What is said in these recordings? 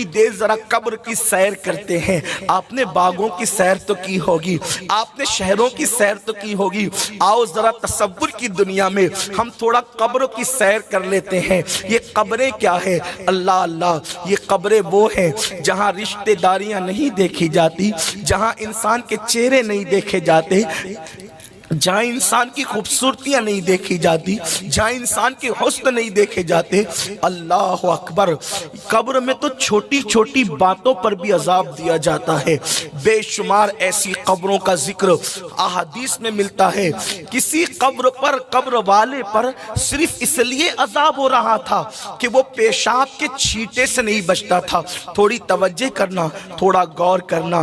थोड़ी देर जरा कब्र की सैर करते हैं। आपने बागों की सैर तो की होगी, आपने शहरों की सैर तो की होगी। आओ जरा तसव्वुर की दुनिया में हम थोड़ा कब्रों की सैर कर लेते हैं। ये कब्रें क्या है? अल्लाह अल्लाह, ये कब्रें वो हैं जहाँ रिश्तेदारियाँ नहीं देखी जाती, जहाँ इंसान के चेहरे नहीं देखे जाते, जहाँ इंसान की खूबसूरतियाँ नहीं देखी जाती, जहाँ इंसान के हुस्न नहीं देखे जाते। अल्लाह अकबर, कब्र में तो छोटी छोटी बातों पर भी अजाब दिया जाता है। बेशुमार ऐसी कब्रों का जिक्र अहादीस में मिलता है। किसी कब्र पर, कब्र वाले पर सिर्फ इसलिए अजाब हो रहा था कि वो पेशाब के छींटे से नहीं बचता था। थोड़ी तवज्जो करना, थोड़ा गौर करना।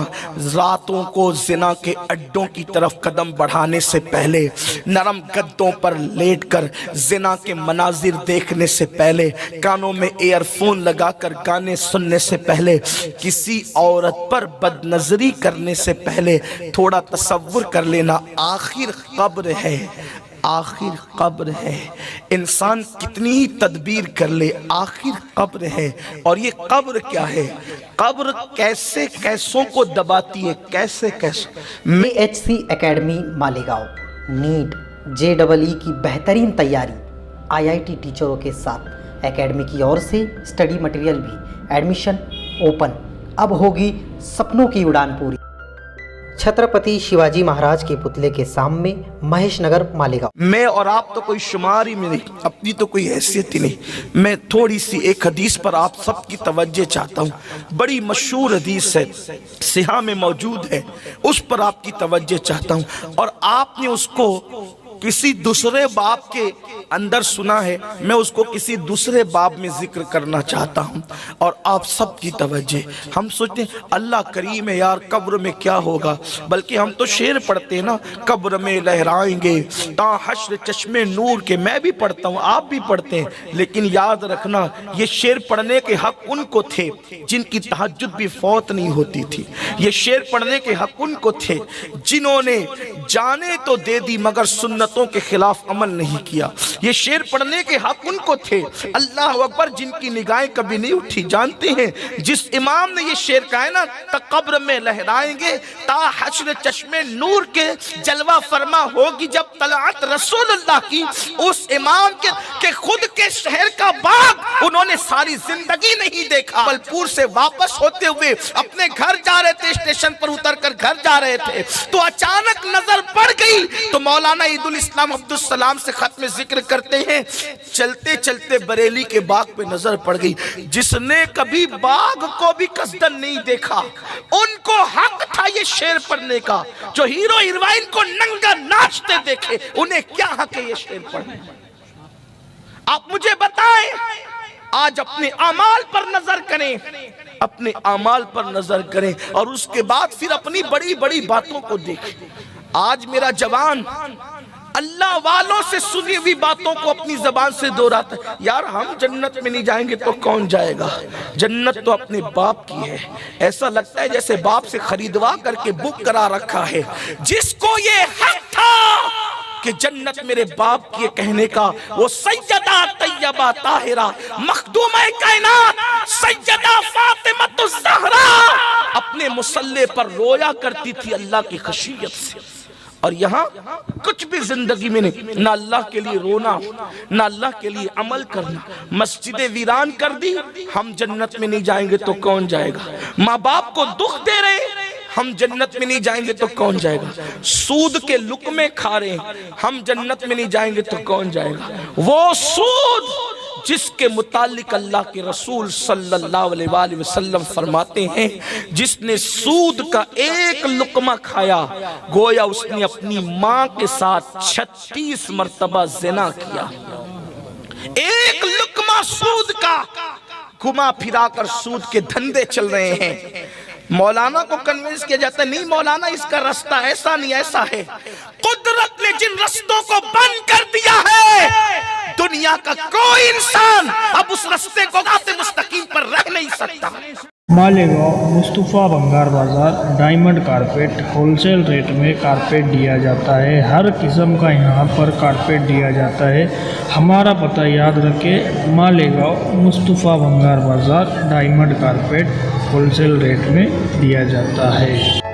रातों को जिना के अड्डों की तरफ कदम बढ़ाने से पहले, नरम गद्दों पर लेटकर जिना के मनाजिर देखने से पहले, कानों में ईयरफोन लगाकर गाने सुनने से पहले, किसी औरत पर बदनजरी करने से पहले थोड़ा तसव्वुर कर लेना। आखिर कब्र है, आखिर कब्र है। इंसान कितनी ही तदबीर कर ले, आखिर कब्र है। और ये कब्र क्या है? कब्र कैसे कैसों को दबाती है, कैसे कैसे। AHC academy Malegaon NEET JEE की बेहतरीन तैयारी IIT टीचरों के साथ एकेडमी की ओर से स्टडी मटेरियल भी। Admission open. अब होगी सपनों की उड़ान पूरी। छत्रपति शिवाजी महाराज के पुतले के सामने, महेश नगर मालेगांव। मैं और आप तो कोई शुमार ही में नहीं, अपनी तो कोई हैसियत ही नहीं। मैं थोड़ी सी एक हदीस पर आप सबकी तवज्जो चाहता हूँ। बड़ी मशहूर हदीस है, सिहा में मौजूद है, उस पर आपकी तवज्जो चाहता हूँ। और आपने उसको किसी दूसरे बाब के अंदर सुना है, मैं उसको किसी दूसरे बाब में जिक्र करना चाहता हूँ। और आप सबकी तवज्जो। हम सोचते हैं अल्लाह करीम है यार, कब्र में क्या होगा, बल्कि हम तो शेर पढ़ते हैं ना, कब्र में लहराएंगे ता हश्र चश्मे नूर के। मैं भी पढ़ता हूँ, आप भी पढ़ते हैं, लेकिन याद रखना ये शेर पढ़ने के हक उनको थे जिनकी तहज्जुद भी फौत नहीं होती थी। ये शेर पढ़ने के हक उनको थे जिन्होंने जाने तो दे दी मगर सुन्नतों के खिलाफ अमल नहीं किया। ये शेर पढ़ने के हक उनको थे, अल्लाह अकबर, जिनकी निगाहें कभी नहीं उठी। जानते हैं जिस इमाम ने ये शेर कहा है ना, कब्र में लहराएंगे ता हश्र चश्मे नूर के, जलवा फरमा होगी जब तलात रसूलुल्लाह की। उस इमाम के खुद के शहर का बाग उन्होंने सारी जिंदगी नहीं देखा। बलपुर से वापस होते हुए अपने घर जा रहे थे, स्टेशन पर उतर कर घर जा रहे थे, तो अचानक नजर पड़ गई। तो मौलाना ईदुल इस्लाम अब्दुल सलाम से खत में जिक्र करते हैं, चलते चलते बरेली के बाग पे नजर पड़ गई। जिसने कभी बाग को भी कसदन नहीं देखा, उनको हक था ये शेर पढ़ने का। जो हीरो हीरोइन को नंगा नाचते देखे, उन्हें क्या हक है ये शेर पढ़ने? आप मुझे बताएं। आज अपने अमाल पर नजर करें, अपने अमाल पर नजर करें, और उसके बाद फिर अपनी बड़ी बड़ी बातों को देखें। आज मेरा जवान अल्लाह वालों से सुनी हुई बातों को अपनी जबान से दोहराता है। यार हम जन्नत में नहीं जाएंगे तो कौन जाएगा? जन्नत तो अपने बाप की है। ऐसा लगता है जैसे बाप से खरीदवा करके बुक करा रखा है। जिसको ये हक था कि जन्नत मेरे बाप के कहने का, वो सैयदा तैयबा ताहिरा मखदूमा कायनात सैयदा फातिमा ज़हरा अपने मुसल्ले पर रोया करती थी अल्लाह की खशियत से। और यहाँ कुछ भी जिंदगी में नहीं, ना अल्लाह के लिए रोना, ना अल्लाह के लिए अमल करना। मस्जिदें वीरान कर दी, हम जन्नत में नहीं जाएंगे तो कौन जाएगा? माँ बाप को दुख दे रहे, हम जन्नत में नहीं जाएंगे तो कौन जाएगा? सूद के लुक़मे खा रहे, हम जन्नत में नहीं जाएंगे तो कौन जाएगा? वो सूद जिसके मुतालिक अल्लाह के रसूल सल्लल्लाहु अलैहि वसल्लम फरमाते हैं, जिसने सूद का एक लुक़मा खाया गोया उसने अपनी माँ के साथ 36 मर्तबा ज़िना किया। एक लुक़मा सूद का, घुमा फिरा कर सूद के धंधे चल रहे हैं। मौलाना को कन्विंस किया जाता है, नहीं मौलाना इसका रास्ता ऐसा नहीं ऐसा है। कुदरत ने जिन रास्तों को बंद कर दिया है, दुनिया का कोई इंसान अब उस रास्ते को मुस्तकीम पर रह नहीं सकता। मालेगांव मुस्तफ़ा भंगार बाज़ार डायमंड कारपेट होलसेल रेट में कारपेट दिया जाता है। हर किस्म का यहाँ पर कारपेट दिया जाता है। हमारा पता याद रखें, मालेगांव मुस्तफ़ा भंगार बाज़ार डायमंड कारपेट होलसेल रेट में दिया जाता है।